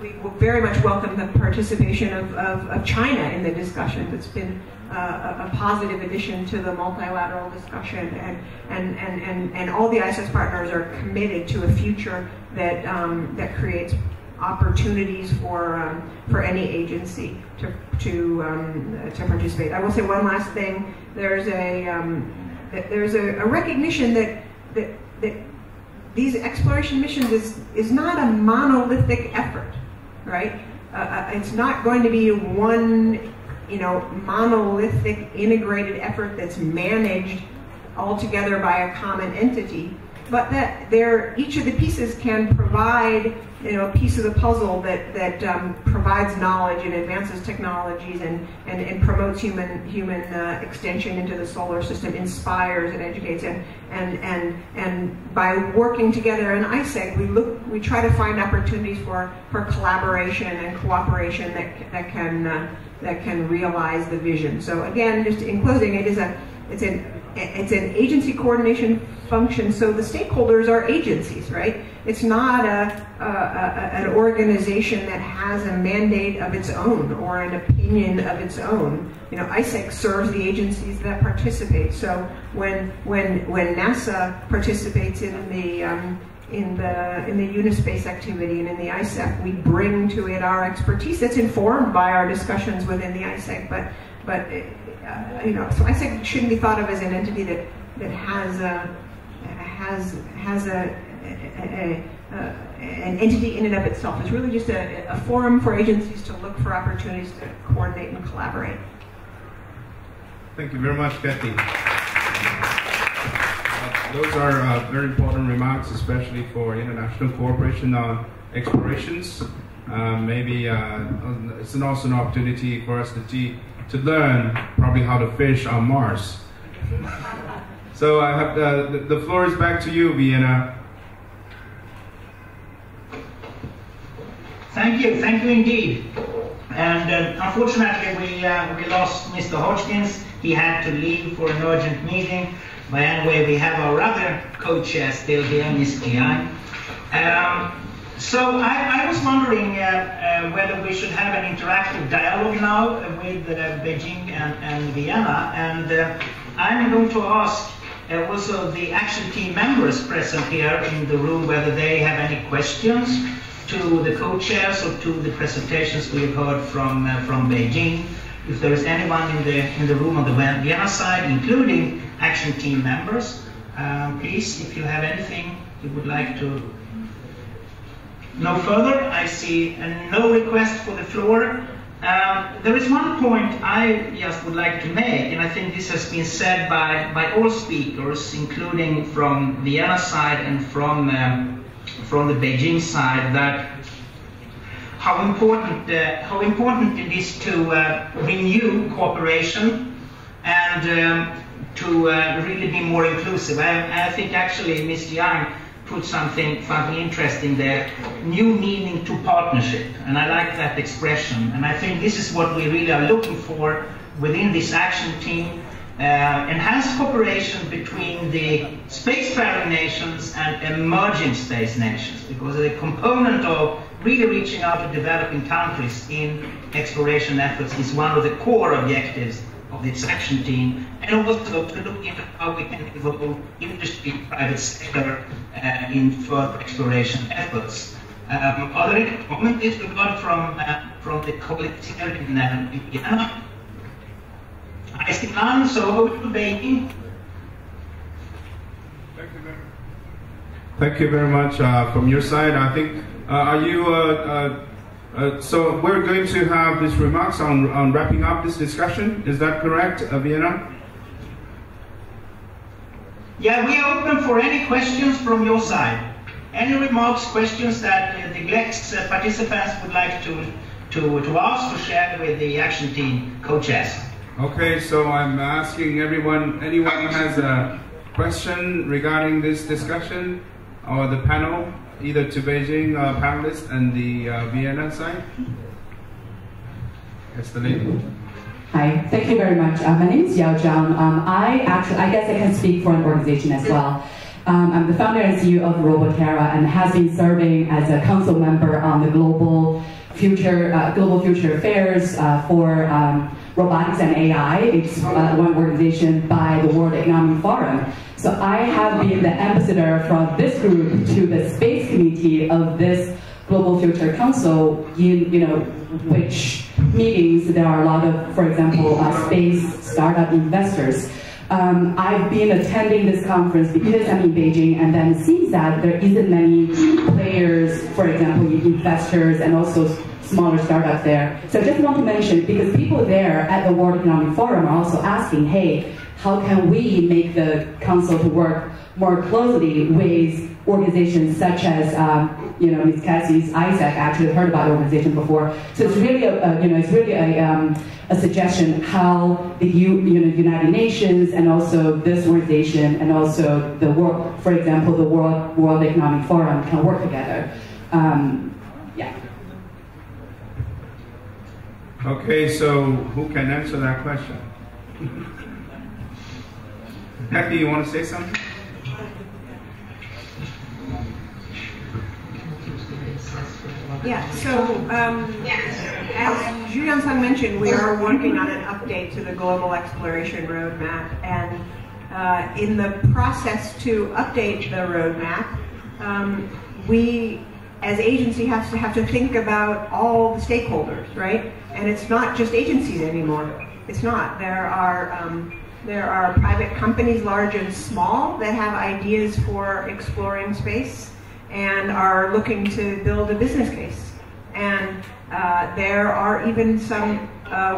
we very much welcome the participation of China in the discussions. It's been a positive addition to the multilateral discussion, and all the ISS partners are committed to a future that creates opportunities for any agency to participate. I will say one last thing. There's a recognition that these exploration missions is not a monolithic effort, right? It's not going to be one, monolithic integrated effort that's managed altogether by a common entity, but that each of the pieces can provide a piece of the puzzle that provides knowledge and advances technologies and promotes human extension into the solar system, inspires and educates, and by working together in ISEG, we try to find opportunities for collaboration and cooperation that can realize the vision. So again, just in closing, it's an agency coordination function, so the stakeholders are agencies, right? It's not an organization that has a mandate of its own or an opinion of its own. ISEG serves the agencies that participate. So when NASA participates in the UNOOSA activity and in the ISEF, we bring to it our expertise that's informed by our discussions within the ISEG. But so ISEG shouldn't be thought of as an entity that has an entity in and of itself. It's really just a forum for agencies to look for opportunities to coordinate and collaborate. Thank you very much, Kathy. Those are very important remarks, especially for international cooperation on explorations. Maybe it's also an opportunity for us to learn probably how to fish on Mars. So I have the floor is back to you, Vienna. Thank you indeed. And unfortunately, we lost Mr. Hodgkins. He had to leave for an urgent meeting. But anyway, we have our other co-chair still here, Ms. Jiang. So I was wondering whether we should have an interactive dialogue now with Beijing and Vienna. And I'm going to ask also the action team members present here in the room, whether they have any questions to the co-chairs or to the presentations we have heard from Beijing. If there is anyone in the room on the Vienna side, including action team members, please, if you have anything you would like to know further. I see no request for the floor. There is one point I just would like to make, and I think this has been said by all speakers, including from Vienna side and from the Beijing side, that how important it is to renew cooperation and to really be more inclusive. I think actually Ms. Yang put something interesting there, new meaning to partnership, and I like that expression, and I think this is what we really are looking for within this action team, enhanced cooperation between the spacefaring nations and emerging space nations, because the component of really reaching out to developing countries in exploration efforts is one of the core objectives of this action team, and also to look into how we can involve industry, private sector in further exploration efforts. Are there any comments in regard from the colleagues here in Vienna? I see none, so over to Beijing. Thank you very much from your side. I think, are you, so we're going to have these remarks on wrapping up this discussion. Is that correct, Vienna? Yeah, we are open for any questions from your side. Any remarks, questions that the GLEX participants would like to ask or share with the action team co-chairs. Okay, so I'm asking anyone has a question regarding this discussion or the panel, either to Beijing panelists and the Vienna side? Yes, the lady. Hi, thank you very much. My name is Yao Zhang. I guess I can speak for an organization as well. I'm the founder and CEO of Roboterra and has been serving as a council member on the Global Future Affairs for Robotics and AI. It's one organization by the World Economic Forum. So I have been the ambassador from this group to the space committee of this Global Future Council, which meetings there are a lot of, for example, space startup investors. I've been attending this conference because I'm in Beijing, and then it seems that there isn't many players, for example, investors and also smaller startups there. So I just want to mention, because people there at the World Economic Forum are also asking, hey, how can we make the council to work more closely with organizations such as, Ms. Cassie's ISAC actually heard about the organization before. So it's really a suggestion how the United Nations and also this organization and also the world, for example, the World Economic Forum can work together. Yeah. Okay, so who can answer that question? Becky, you want to say something? Yeah, so as Zhu Yansang mentioned, we are working on an update to the Global Exploration Roadmap, and in the process to update the roadmap, we as agency have to think about all the stakeholders, right? And it's not just agencies anymore. It's not. There are private companies, large and small, that have ideas for exploring space and are looking to build a business case. And there are even some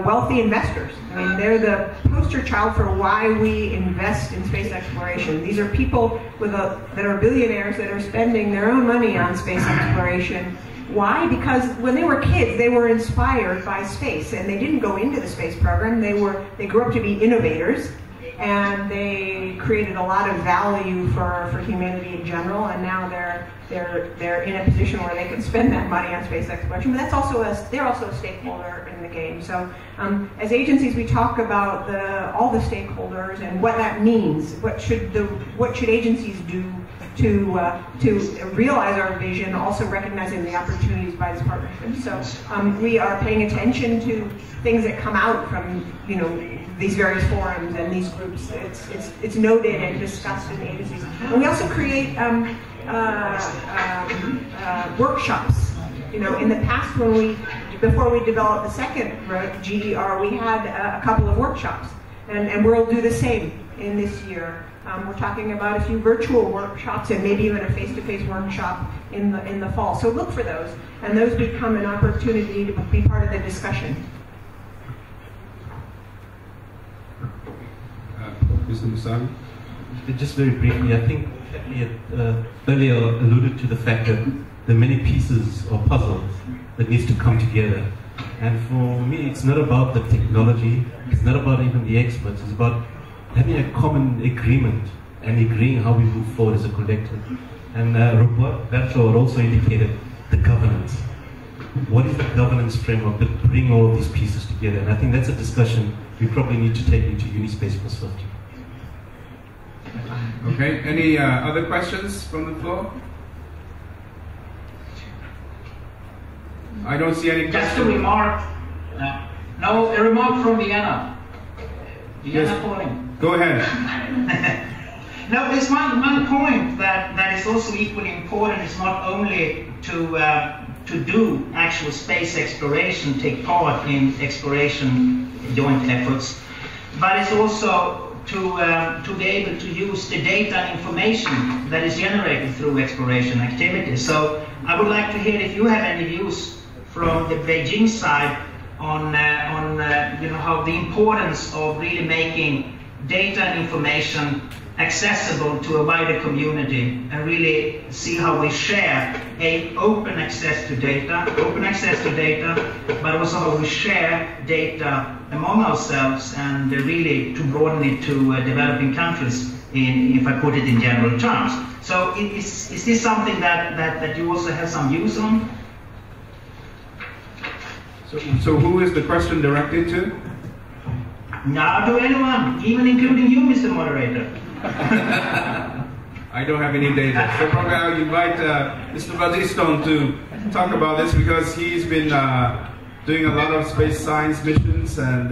wealthy investors. I mean, they're the poster child for why we invest in space exploration. These are people that are billionaires that are spending their own money on space exploration. Why? Because when they were kids, they were inspired by space, and they didn't go into the space program. They grew up to be innovators, and they created a lot of value for humanity in general. And now they're in a position where they can spend that money on space exploration. But they're also a stakeholder in the game. So as agencies, we talk about all the stakeholders and what that means. What should agencies do to realize our vision, also recognizing the opportunities by this partnership. So we are paying attention to things that come out from these various forums and these groups. It's noted and discussed in the agencies. And we also create workshops. In the past, before we developed the second GER, we had a couple of workshops, and we'll do the same in this year. We're talking about a few virtual workshops and maybe even a face-to-face workshop in the fall. So look for those, and those become an opportunity to be part of the discussion. Mr. Musavi? Just very briefly, I think we had earlier alluded to the fact that there are many pieces or puzzles that needs to come together. And for me, it's not about the technology, it's not about even the experts, it's about having a common agreement and agreeing how we move forward as a collective. And Roberto also indicated the governance. What is the governance framework that bring all of these pieces together? And I think that's a discussion we probably need to take into Unispace plus 50. Okay, any other questions from the floor? I don't see any questions. Just a remark. No, a remark from Vienna. Vienna calling. Go ahead. No, there's one point that is also equally important. It's not only to do actual space exploration, take part in exploration joint efforts, but it's also to be able to use the data and information that is generated through exploration activities. So I would like to hear if you have any views from the Beijing side on how the importance of really making data and information accessible to a wider community, and really see how we share open access to data, but also how we share data among ourselves, and really to broaden it to developing countries, if I put it in general terms. So is this something that you also have some views on? So who is the question directed to? Now to anyone, even including you, Mr. Moderator. I don't have any data. So probably I'll invite Mr. Vaziston to talk about this, because he's been doing a lot of space science missions and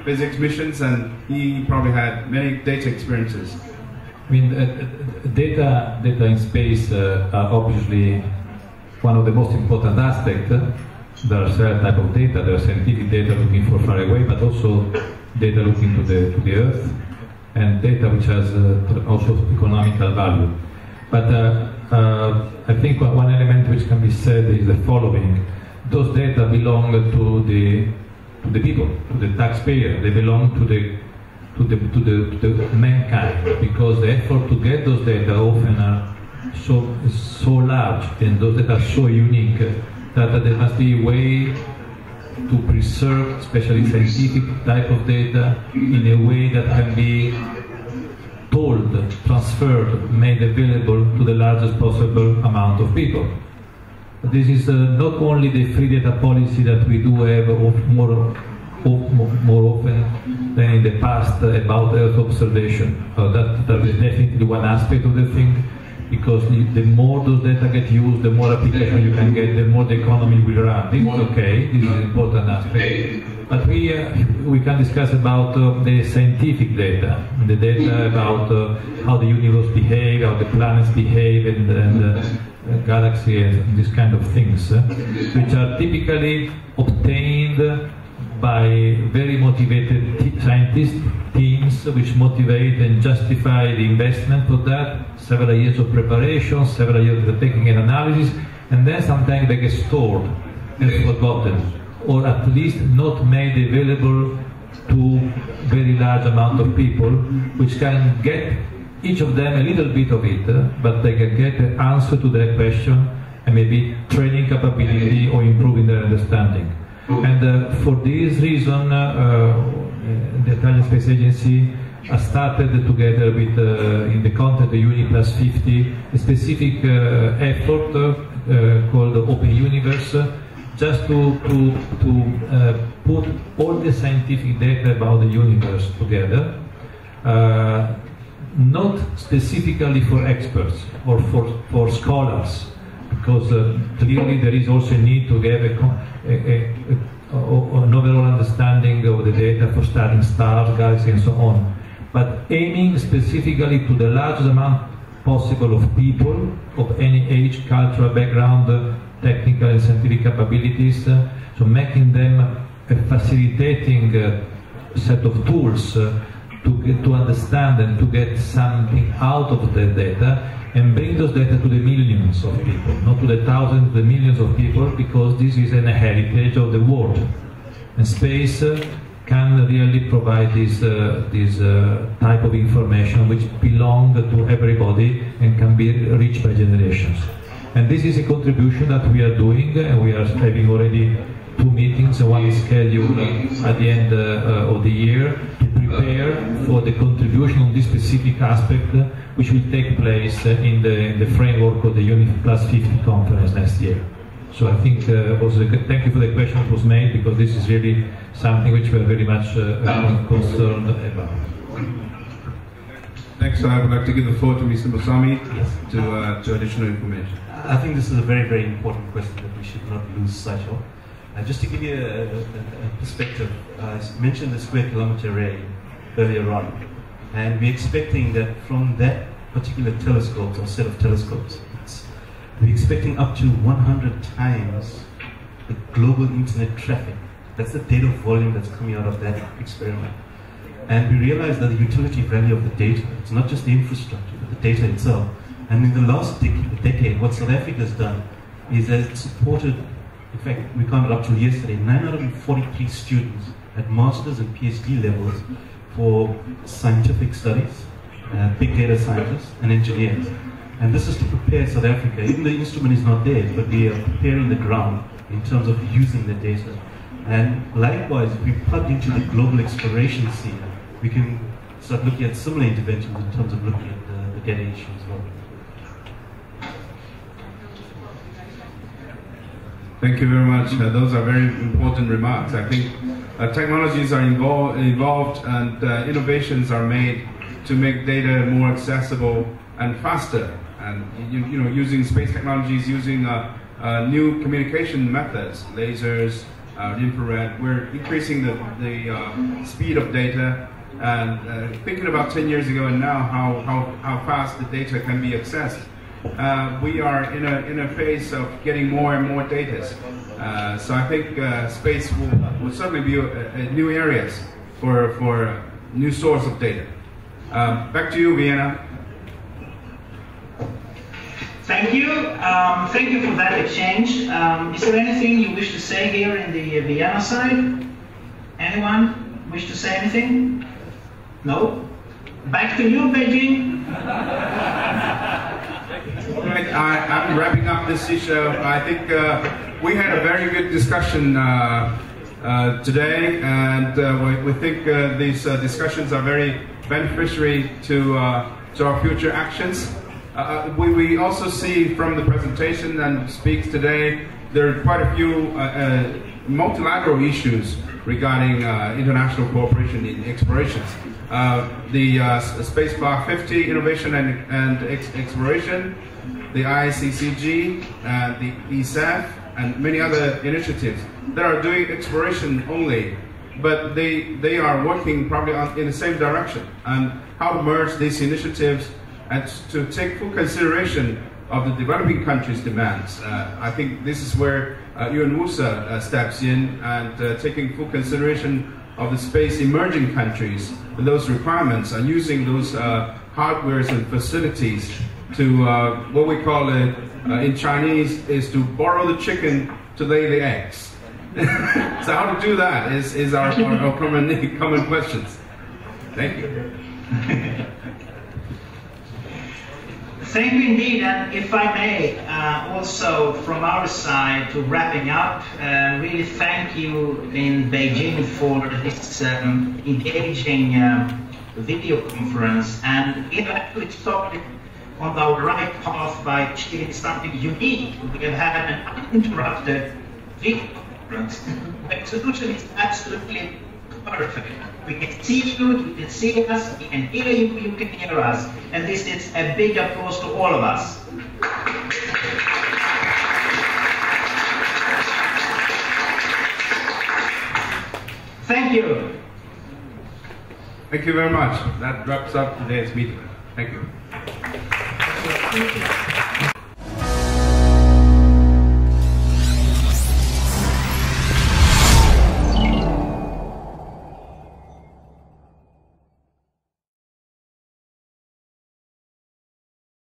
physics missions, and he probably had many data experiences. I mean, data in space are obviously one of the most important aspects. There are certain type of data. There are scientific data looking for far away, but also data looking to the Earth, and data which has also economical value. But I think one element which can be said is the following: those data belong to the people, to the taxpayer. They belong to the mankind, because the effort to get those data often are so large, and those data are so unique, that there must be a way to preserve, especially scientific type of data, in a way that can be told, transferred, made available to the largest possible amount of people. This is not only the free data policy that we do have more often than in the past about Earth observation. That is definitely one aspect of the thing, because the more those data get used, the more application you can get, the more the economy will run. This is okay, this is an important aspect. But we can discuss about the scientific data, the data about how the universe behave, how the planets behave, and galaxy, and these kind of things, which are typically obtained by very motivated scientist teams, which motivate and justify the investment for that, several years of preparation, several years of taking an analysis, and then sometimes they get stored and forgotten, or at least not made available to very large amount of people, which can get each of them a little bit of it, but they can get the answer to their question and maybe training capability or improving their understanding. And for this reason, the Italian Space Agency has started together with, in the context of Uni Plus 50, a specific effort called Open Universe, just to put all the scientific data about the universe together. not specifically for experts or for scholars, because clearly there is also a need to have an overall understanding of the data for studying stars, galaxies, and so on, but aiming specifically to the largest amount possible of people of any age, cultural background, technical and scientific capabilities, so making them a facilitating set of tools to understand and to get something out of the data and bring those data to the millions of people, not to the thousands, the millions of people, because this is an heritage of the world. And space can really provide this type of information which belong to everybody and can be reached by generations. And this is a contribution that we are doing, and we are having already 2 meetings, and one is scheduled at the end of the year to prepare for the contribution on this specific aspect, which will take place in the framework of the UNIF Plus 50 conference next year. So I think thank you for the question that was made, because this is really something which we are very much concerned about. Next, I would like to give the floor to Mr. Musami to additional information. I think this is a very, very important question that we should not lose sight of. Just to give you a perspective, I mentioned the square kilometer array earlier on, and we're expecting that from that particular telescope or set of telescopes, we're expecting up to 100 times the global internet traffic. That's the data volume that's coming out of that experiment. And we realize that the utility value of the data, it's not just the infrastructure, but the data itself. And in the last decade, what South Africa has done is that it supported, in fact, we counted up to yesterday, 943 students at master's and PhD levels for scientific studies, big data scientists and engineers. And this is to prepare South Africa. Even the instrument is not there, but we are preparing the ground in terms of using the data. And likewise, if we plug into the global exploration scene, we can start looking at similar interventions in terms of looking at the data issue as well. Thank you very much. Those are very important remarks. I think technologies are evolved and innovations are made to make data more accessible and faster. And you know, using space technologies, using new communication methods, lasers, infrared, we're increasing the speed of data. And thinking about 10 years ago and now, how fast the data can be accessed. We are in a phase of getting more and more data. So I think space will certainly be a new areas for new source of data. Back to you, Vienna. Thank you. Thank you for that exchange. Is there anything you wish to say here in the Vienna side? Anyone wish to say anything? No? Back to you, Beijing. Right, I'm wrapping up this issue. I think we had a very good discussion today, and we think these discussions are very beneficiary to our future actions. We also see from the presentation and speaks today, there are quite a few multilateral issues regarding international cooperation in explorations. The Space Block 50 Innovation and Exploration, the ICCG, the ESAF, and many other initiatives that are doing exploration only, but they are working probably in the same direction. And how to merge these initiatives and to take full consideration of the developing countries' demands. I think this is where UNOOSA steps in and taking full consideration of the space emerging countries, those requirements, and using those hardwares and facilities to what we call it in Chinese is to borrow the chicken to lay the eggs. So how to do that is our common questions. Thank you. Thank you indeed, and if I may, also from our side, to wrapping up, really thank you in Beijing for this engaging video conference, and it actually started on our right path by achieving something unique. We have had an uninterrupted video conference. The solution is absolutely perfect. We can see you, you can see us, we can hear you, you can hear us. And this is a big applause to all of us. Thank you. Thank you very much. That wraps up today's meeting. Thank you. Thank you.